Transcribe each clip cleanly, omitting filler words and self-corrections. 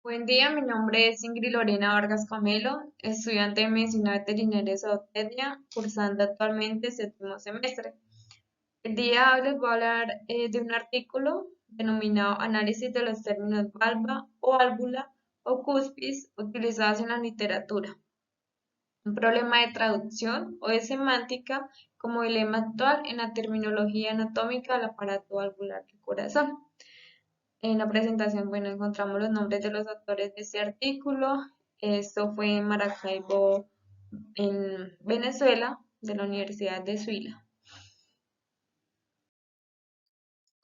Buen día, mi nombre es Ingrid Lorena Vargas Camelo, estudiante de Medicina Veterinaria y Zootecnia, cursando actualmente séptimo semestre. El día de hoy les voy a hablar de un artículo denominado Análisis de los términos valva o válvula o cuspis utilizados en la literatura. Un problema de traducción o de semántica como dilema actual en la terminología anatómica del aparato valvular del corazón. En la presentación, bueno, encontramos los nombres de los autores de este artículo. Esto fue en Maracaibo, en Venezuela, de la Universidad de Zuila.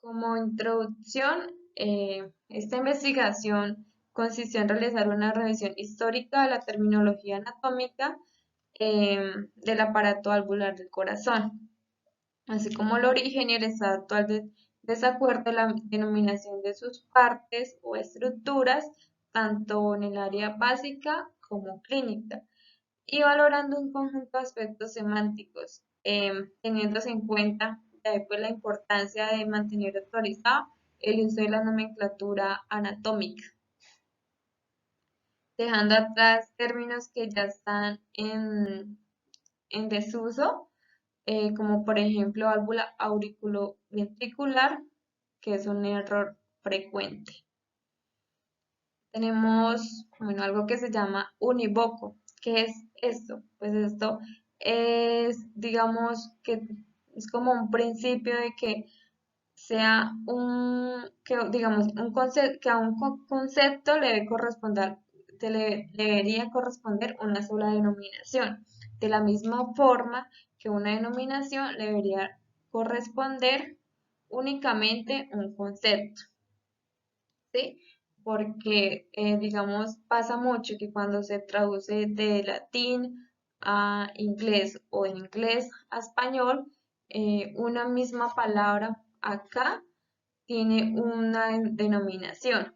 Como introducción, esta investigación consistió en realizar una revisión histórica de la terminología anatómica del aparato valvular del corazón, así como el origen y el estado actual de desacuerdo en la denominación de sus partes o estructuras, tanto en el área básica como clínica, y valorando un conjunto de aspectos semánticos, teniéndose en cuenta pues, la importancia de mantener actualizado el uso de la nomenclatura anatómica, dejando atrás términos que ya están en desuso, como por ejemplo válvula auriculoventricular, que es un error frecuente. Tenemos, bueno, algo que se llama univoco. ¿Qué es esto? Pues esto es, digamos, que es como un principio de que sea que digamos, que a un concepto le debe corresponder, debería corresponder una sola denominación. De la misma forma que una denominación le debería corresponder únicamente un concepto, ¿sí? Porque, digamos, pasa mucho que cuando se traduce de latín a inglés o en inglés a español, una misma palabra acá tiene una denominación,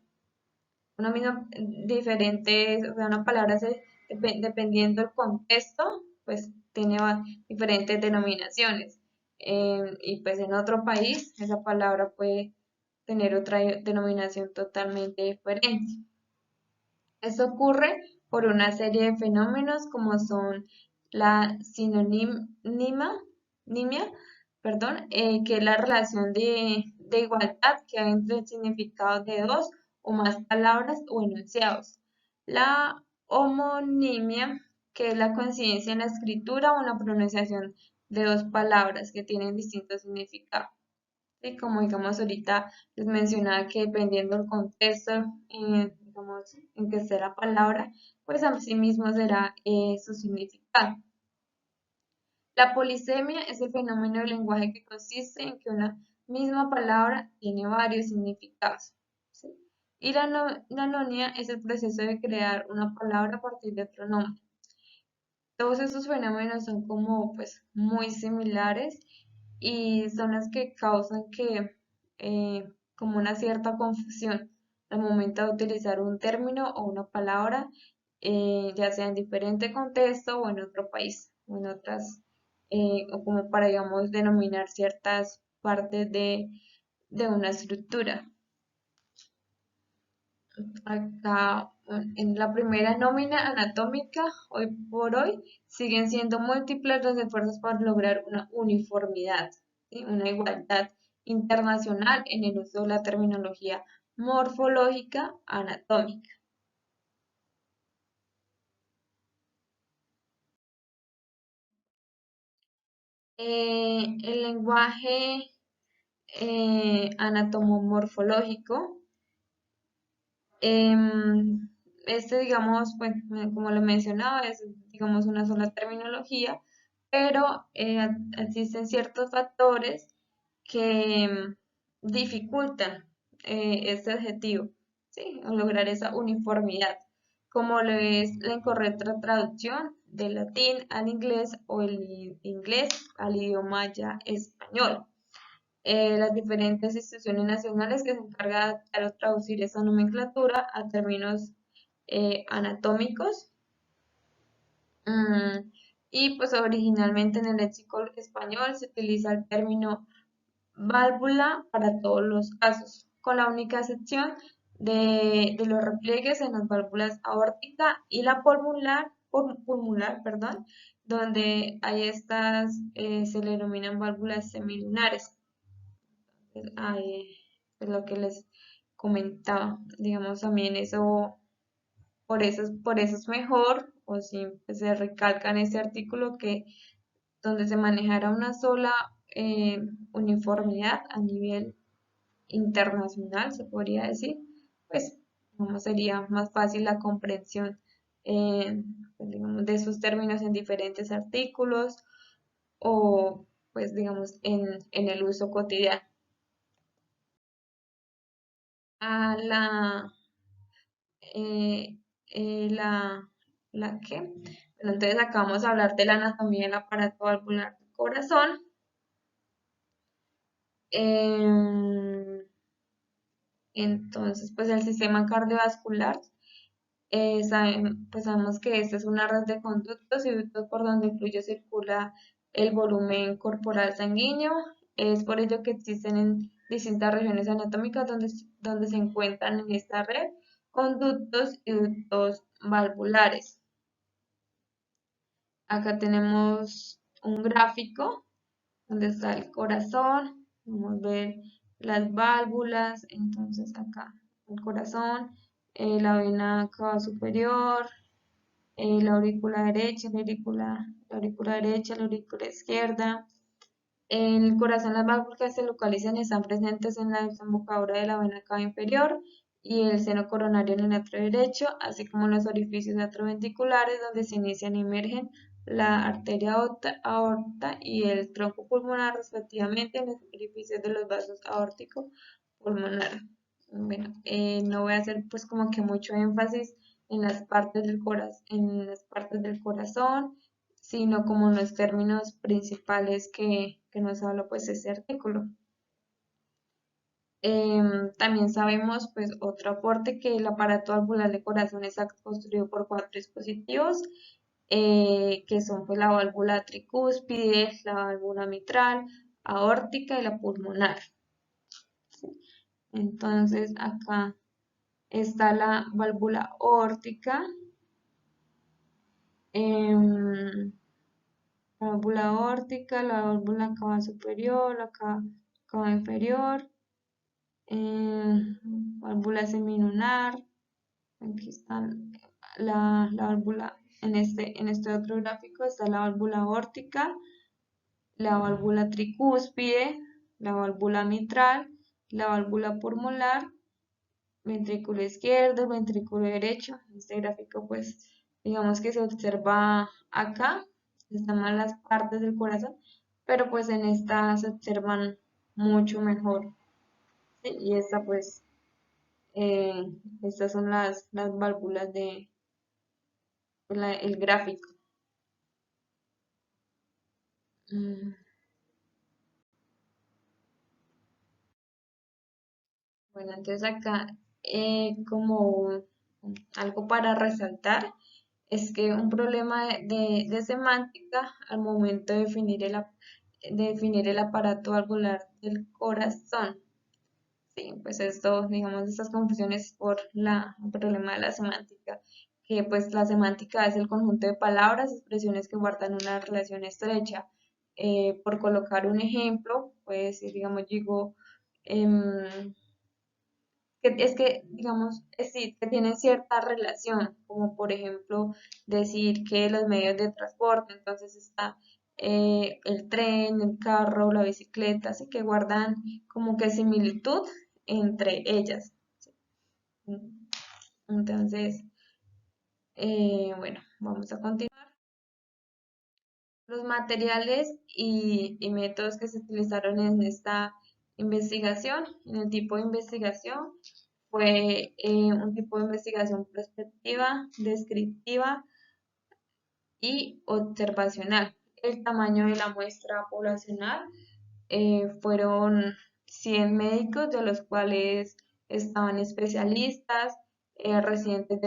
una misma diferente, o sea, una palabra dependiendo del contexto, pues tiene diferentes denominaciones. Y pues en otro país esa palabra puede tener otra denominación totalmente diferente. Esto ocurre por una serie de fenómenos como son la sinonimia, perdón, que es la relación de igualdad que hay entre el significado de dos o más palabras o enunciados. La homonimia, que es la coincidencia en la escritura o en la pronunciación de dos palabras que tienen distintos significados. Y como digamos ahorita les mencionaba que dependiendo del contexto digamos, en que esté la palabra, pues así mismo será su significado. La polisemia es el fenómeno del lenguaje que consiste en que una misma palabra tiene varios significados, ¿sí? Y la nonia es el proceso de crear una palabra a partir de otro nombre. Todos estos fenómenos son como pues muy similares y son los que causan que como una cierta confusión al momento de utilizar un término o una palabra, ya sea en diferente contexto o en otro país o en otras, o como para digamos denominar ciertas partes de una estructura. Acá en la primera nómina anatómica, hoy por hoy, siguen siendo múltiples los esfuerzos para lograr una uniformidad, ¿sí? Una igualdad internacional en el uso de la terminología morfológica anatómica. El lenguaje anatomomorfológico, em, este, digamos, pues, como lo mencionaba, es, digamos, una sola terminología, pero existen ciertos factores que dificultan este objetivo, ¿sí? O lograr esa uniformidad, como lo es la incorrecta traducción del latín al inglés o el inglés al idioma ya español. Las diferentes instituciones nacionales que se encargan de traducir esa nomenclatura a términos anatómicos. Mm, y pues originalmente en el léxico español se utiliza el término válvula para todos los casos, con la única excepción de los repliegues en las válvulas aórtica y la pulmonar, perdón, donde hay estas, se le denominan válvulas semilunares. Ahí es lo que les comentaba, digamos también eso, por eso es mejor, o si pues, se recalca en este artículo que donde se manejara una sola uniformidad a nivel internacional, se podría decir, pues como sería más fácil la comprensión pues, digamos, de esos términos en diferentes artículos o pues digamos en el uso cotidiano. A eh, la, ¿la qué? Bueno, entonces acá vamos a hablar de la anatomía del aparato valvular del corazón. Em, entonces, pues el sistema cardiovascular, pues sabemos que esta es una red de conductos y ductos por donde fluye y circula el volumen corporal sanguíneo. Es por ello que existen en distintas regiones anatómicas donde se encuentran en esta red conductos y ductos valvulares. Acá tenemos un gráfico donde está el corazón, vamos a ver las válvulas, entonces acá el corazón, la vena cava superior, la aurícula derecha, la aurícula derecha, la aurícula izquierda. En el corazón las válvulas que se localizan están presentes en la desembocadura de la vena cava inferior y el seno coronario en el atrio derecho, así como en los orificios atrioventriculares donde se inician y emergen la arteria aorta y el tronco pulmonar respectivamente en los orificios de los vasos aórtico pulmonar. Bueno, no voy a hacer pues como que mucho énfasis en las partes en las partes del corazón, sino como en los términos principales que nos habla pues ese artículo. También sabemos pues otro aporte que el aparato valvular del corazón está construido por cuatro dispositivos que son pues la válvula tricúspide, la válvula mitral, aórtica y la pulmonar. Entonces acá está la válvula aórtica, em, la válvula aórtica, la válvula cava superior, la cava inferior, válvula semilunar, aquí está la válvula, en este otro gráfico está la válvula aórtica, la válvula tricúspide, la válvula mitral, la válvula pulmonar, ventrículo izquierdo, ventrículo derecho. Este gráfico pues digamos que se observa acá, están más las partes del corazón, pero pues en esta se observan mucho mejor. ¿Sí? Y esta pues, estas son las válvulas de el gráfico. Mm, Bueno, entonces acá como algo para resaltar es que un problema de semántica al momento de definir el aparato valvular del corazón. Sí, pues esto, digamos, estas confusiones por el problema de la semántica, que pues la semántica es el conjunto de palabras, expresiones que guardan una relación estrecha. Por colocar un ejemplo, pues digamos, digo, em, que es que, digamos, sí, que tienen cierta relación, como por ejemplo decir que los medios de transporte, entonces está el tren, el carro, la bicicleta, así que guardan como que similitud entre ellas. ¿Sí? Entonces, bueno, vamos a continuar. Los materiales y métodos que se utilizaron en esta investigación, en el tipo de investigación, fue un tipo de investigación prospectiva, descriptiva y observacional. El tamaño de la muestra poblacional fueron 100 médicos, de los cuales estaban especialistas, residentes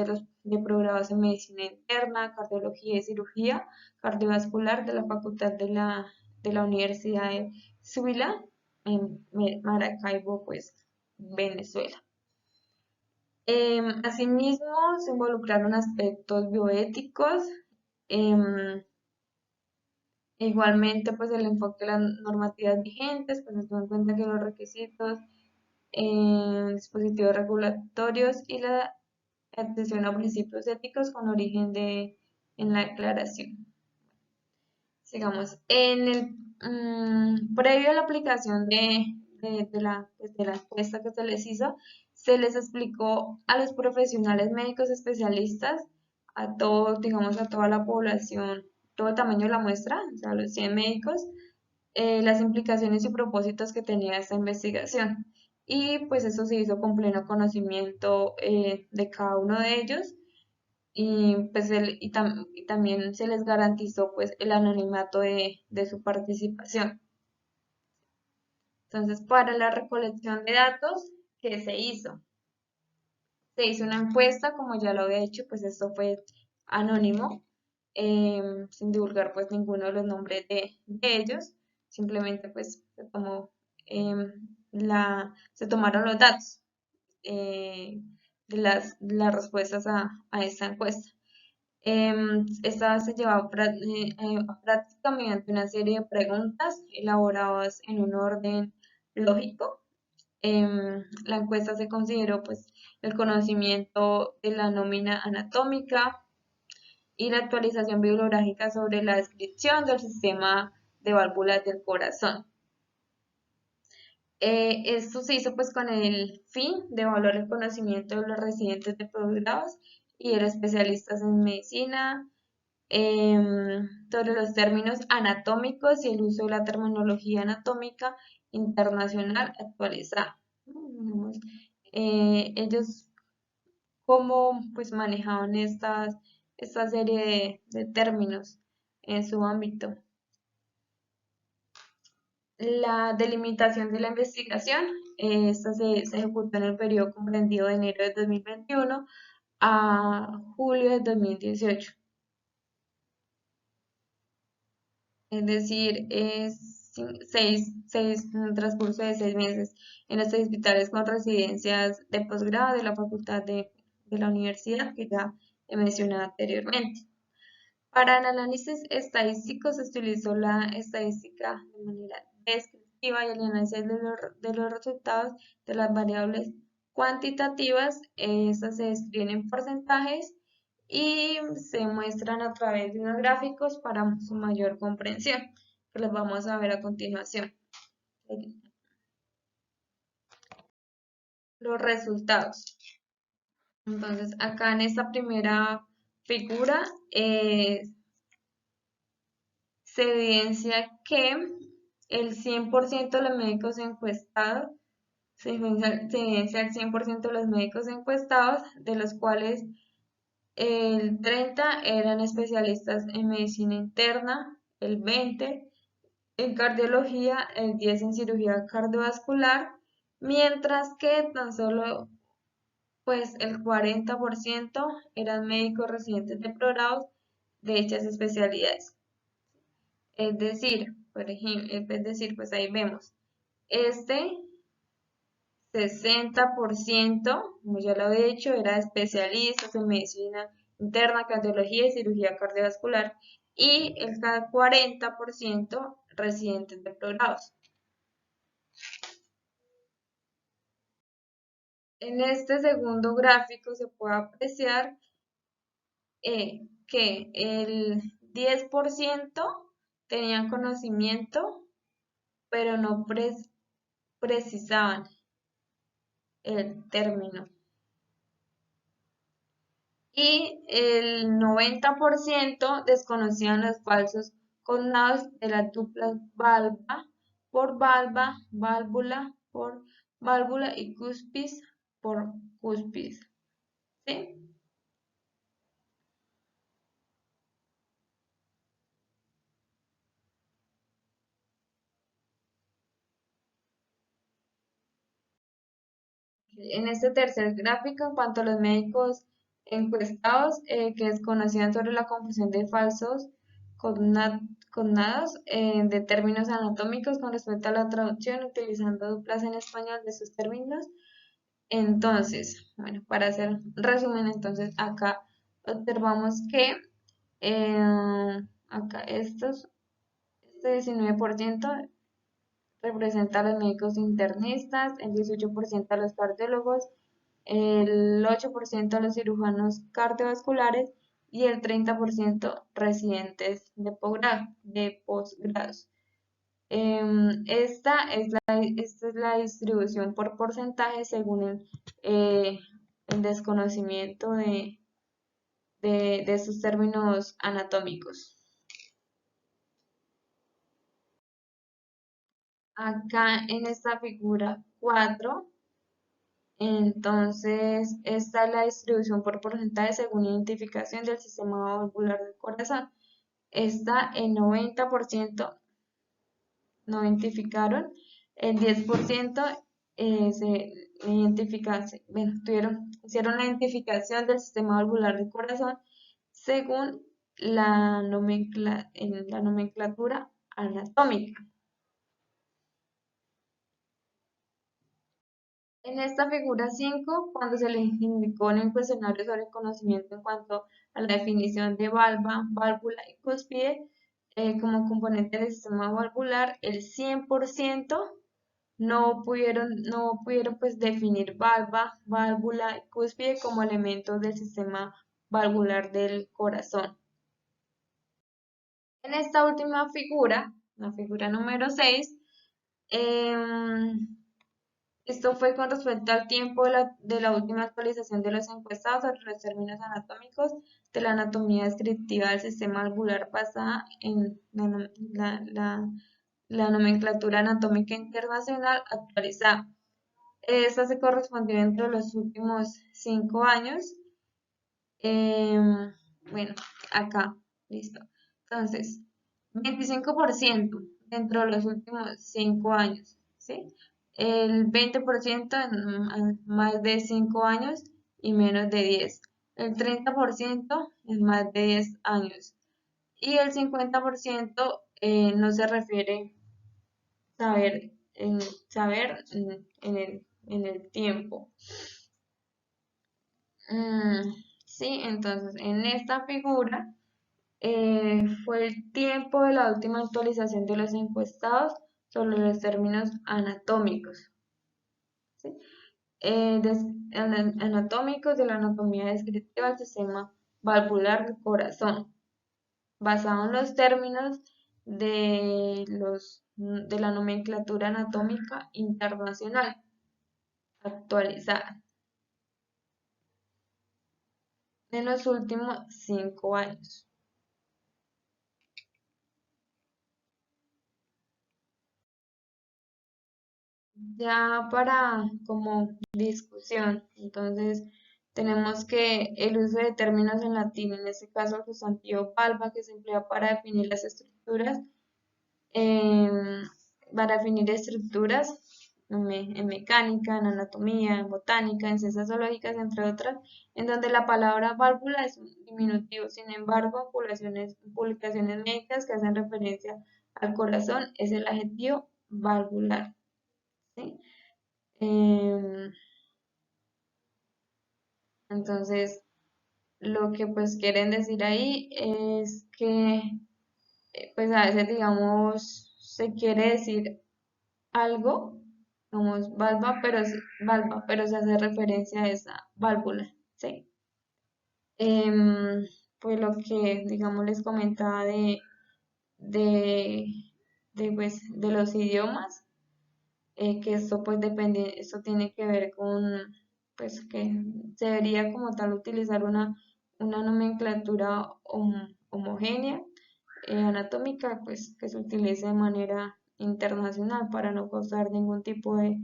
de programas en medicina interna, cardiología y cirugía cardiovascular de la Facultad de la Universidad de Zuila, en Maracaibo, pues, Venezuela. Asimismo, se involucraron aspectos bioéticos. em, Igualmente, pues el enfoque de las normativas vigentes, pues se tuvo en cuenta que los requisitos, dispositivos regulatorios y la atención a principios éticos con origen en la declaración. Sigamos, previo a la aplicación de la encuesta que se les hizo, se les explicó a los profesionales médicos especialistas, a todo, digamos, a toda la población, todo el tamaño de la muestra, o sea, los 100 médicos, las implicaciones y propósitos que tenía esta investigación. Y pues eso se hizo con pleno conocimiento de cada uno de ellos y, pues y también se les garantizó pues el anonimato de su participación. Entonces, para la recolección de datos, ¿qué se hizo? Se hizo una encuesta, como ya lo había hecho, pues esto fue anónimo, sin divulgar pues ninguno de los nombres de ellos, simplemente pues se tomó, se tomaron los datos de las respuestas a esta encuesta. Esta se lleva a práctica mediante una serie de preguntas elaboradas en un orden lógico. La encuesta se consideró pues el conocimiento de la nómina anatómica y la actualización bibliográfica sobre la descripción del sistema de válvulas del corazón. Esto se hizo pues con el fin de evaluar el conocimiento de los residentes de posgrados y de los especialistas en medicina, sobre los términos anatómicos y el uso de la terminología anatómica internacional actualizada. Digamos, ellos cómo pues manejaban esta serie de términos en su ámbito. La delimitación de la investigación, esta se ejecutó en el periodo comprendido de enero de 2021 a julio de 2018. Es decir, es un transcurso de 6 meses en los hospitales con residencias de posgrado de la facultad de la universidad que ya he mencionado anteriormente. Para el análisis estadístico se utilizó la estadística de manera descriptiva y el análisis de los resultados de las variables cuantitativas. Estas se describen en porcentajes y se muestran a través de unos gráficos para su mayor comprensión, que los vamos a ver a continuación. Los resultados. Entonces, acá en esta primera figura se evidencia que el 100% de los médicos encuestados, se evidencia el 100% de los médicos encuestados, de los cuales el 30 eran especialistas en medicina interna, el 20 en cardiología, el 10 en cirugía cardiovascular, mientras que tan solo pues el 40% eran médicos residentes de programados de dichas especialidades. Es decir, por ejemplo, es decir, pues ahí vemos, este 60%, como ya lo he dicho, era de especialistas en medicina interna, cardiología y cirugía cardiovascular, y el 40% residentes de programados. En este segundo gráfico se puede apreciar que el 10% tenían conocimiento, pero no precisaban el término. Y el 90% desconocían los falsos cognados de las duplas valva por valva, válvula por válvula y cuspis por cuspis. ¿Sí? En este tercer gráfico, en cuanto a los médicos encuestados que desconocían sobre la confusión de falsos cognados de términos anatómicos con respecto a la traducción, utilizando duplas en español de sus términos, Entonces, bueno, para hacer resumen, entonces acá observamos que acá este 19% representa a los médicos internistas, el 18% a los cardiólogos, el 8% a los cirujanos cardiovasculares y el 30% residentes de posgrados. Esta es la distribución por porcentaje según el desconocimiento de sus términos anatómicos. Acá en esta figura 4, entonces esta es la distribución por porcentaje según identificación del sistema valvular del corazón. Está en 90% no identificaron, el 10% se bueno, hicieron la identificación del sistema valvular del corazón según la nomenclatura anatómica. En esta figura 5, cuando se les indicó en el cuestionario sobre conocimiento en cuanto a la definición de valva, válvula y cúspide como componente del sistema valvular, el 100% no pudieron pues definir valva, válvula y cúspide como elementos del sistema valvular del corazón. En esta última figura, la figura número 6, esto fue con respecto al tiempo de la última actualización de los encuestados sobre los términos anatómicos de la anatomía descriptiva del sistema valvular basada en la nomenclatura anatómica internacional actualizada. Esta se correspondió entre los últimos 5 años. Bueno, acá, listo. Entonces, 25% dentro de los últimos 5 años, ¿sí? El 20% en más de 5 años y menos de 10. El 30% en más de 10 años. Y el 50% no se refiere saber, saber en el tiempo. Sí, entonces en esta figura fue el tiempo de la última actualización de los encuestados sobre los términos anatómicos, ¿sí? Anatómicos de la anatomía descriptiva del sistema valvular del corazón, basado en los términos de la nomenclatura anatómica internacional actualizada en los últimos 5 años. Ya para como discusión, entonces tenemos que el uso de términos en latín, en este caso el sustantivo valva, que se emplea para definir las estructuras, em, en mecánica, en anatomía, en botánica, en ciencias zoológicas, entre otras, en donde la palabra válvula es un diminutivo. Sin embargo, publicaciones médicas que hacen referencia al corazón es el adjetivo valvular, ¿sí? Em, entonces, lo que pues quieren decir ahí es que pues a veces digamos se quiere decir algo, digamos valva, pero se hace referencia a esa válvula, ¿sí? Pues lo que digamos les comentaba de, de los idiomas, que esto pues depende, esto tiene que ver con, pues que se debería como tal utilizar una nomenclatura homogénea, anatómica, pues que se utilice de manera internacional para no causar ningún tipo de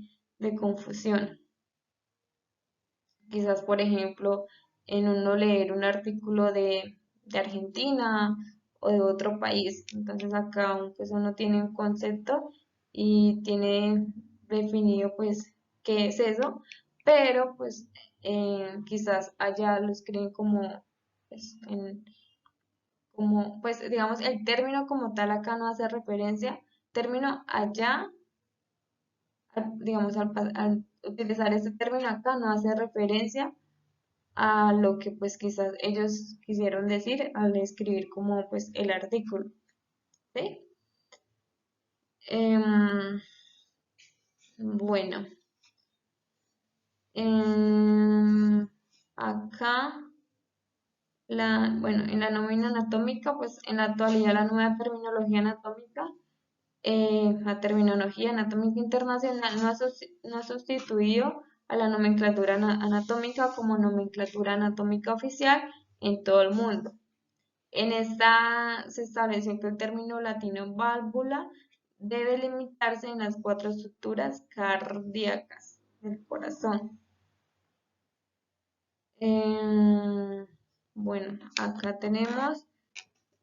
confusión. Quizás, por ejemplo, en uno leer un artículo de Argentina o de otro país. Entonces acá pues uno tiene un concepto y tiene definido pues qué es eso, pero pues quizás allá lo escriben como, pues, pues digamos el término como tal acá no hace referencia, término allá digamos, al utilizar este término acá no hace referencia a lo que pues quizás ellos quisieron decir al escribir como pues el artículo, ¿sí? Em, bueno, em, acá, bueno, en la nómina anatómica, pues en la actualidad la nueva terminología anatómica, la terminología anatómica internacional no ha sustituido a la nomenclatura anatómica como nomenclatura anatómica oficial en todo el mundo. En esta se estableció que el término latino válvula debe limitarse en las cuatro estructuras cardíacas del corazón. Bueno, acá tenemos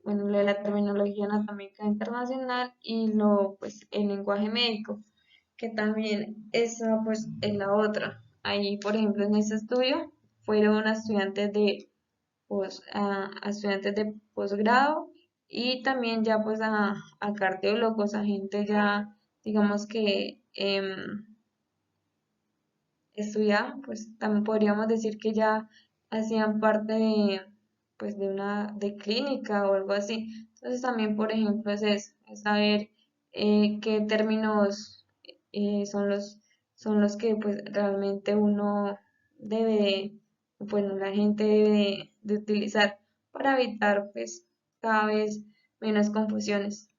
bueno, lo de la terminología anatómica internacional y pues, el lenguaje médico, que también esa, pues, es la otra. Ahí, por ejemplo, en ese estudio fueron a estudiantes de posgrado y también ya, pues, a cardiólogos, a gente ya, digamos que estudiaba, pues, también podríamos decir que ya hacían parte pues, de clínica o algo así. Entonces también, por ejemplo, es eso, es saber qué términos son los que pues realmente uno debe, bueno, la gente debe de utilizar para evitar pues cada vez menos confusiones.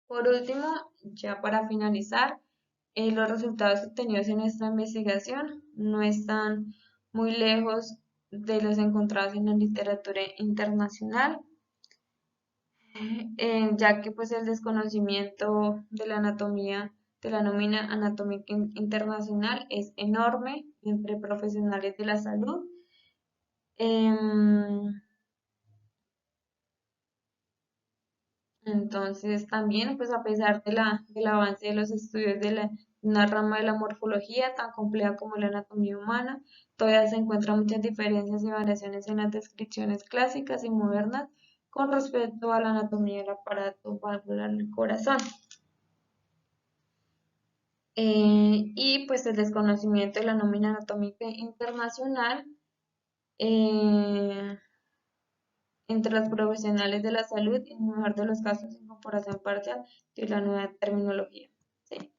Por último, ya para finalizar, los resultados obtenidos en esta investigación no están muy lejos de los encontrados en la literatura internacional, ya que pues el desconocimiento de la anatomía, de la nómina anatómica internacional es enorme entre profesionales de la salud. Em, Entonces, también, pues a pesar del avance de los estudios de una rama de la morfología tan compleja como la anatomía humana, todavía se encuentran muchas diferencias y variaciones en las descripciones clásicas y modernas con respecto a la anatomía del aparato valvular del corazón. Y pues el desconocimiento de la nómina anatómica internacional eh, entre los profesionales de la salud, y en el mejor de los casos, incorporación parcial de la nueva terminología. ¿Sí?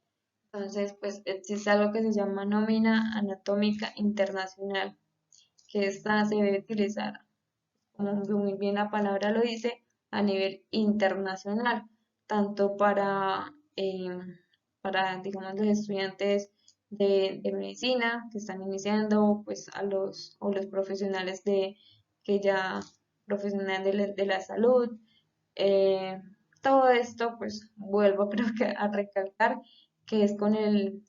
Entonces, pues existe algo que se llama nómina anatómica internacional, que esta se debe utilizar, como muy bien la palabra lo dice, a nivel internacional, tanto para digamos, los estudiantes de medicina que están iniciando, pues o los profesionales que ya profesionales de la salud. eh, Todo esto, pues vuelvo creo que a recalcar que es con el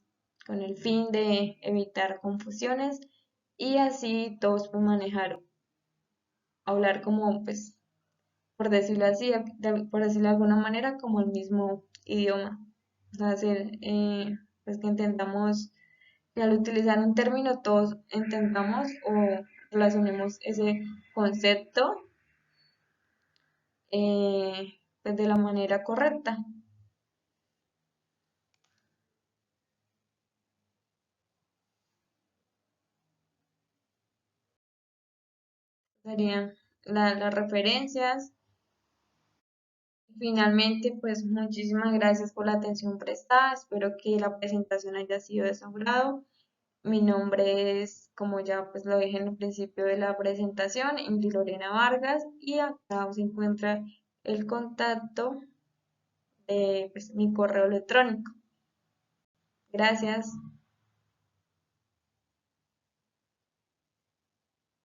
fin de evitar confusiones y así todos pueden manejar, hablar como, pues, por decirlo así, por decirlo de alguna manera, como el mismo idioma. O sea, pues que intentamos, que al utilizar un término todos entendamos o relacionemos ese concepto pues de la manera correcta. Serían las referencias. Finalmente, pues muchísimas gracias por la atención prestada. Espero que la presentación haya sido de su agrado. Mi nombre es, como ya pues lo dije en el principio de la presentación, Ingrid Lorena Vargas y acá se encuentra el contacto de pues, mi correo electrónico. Gracias.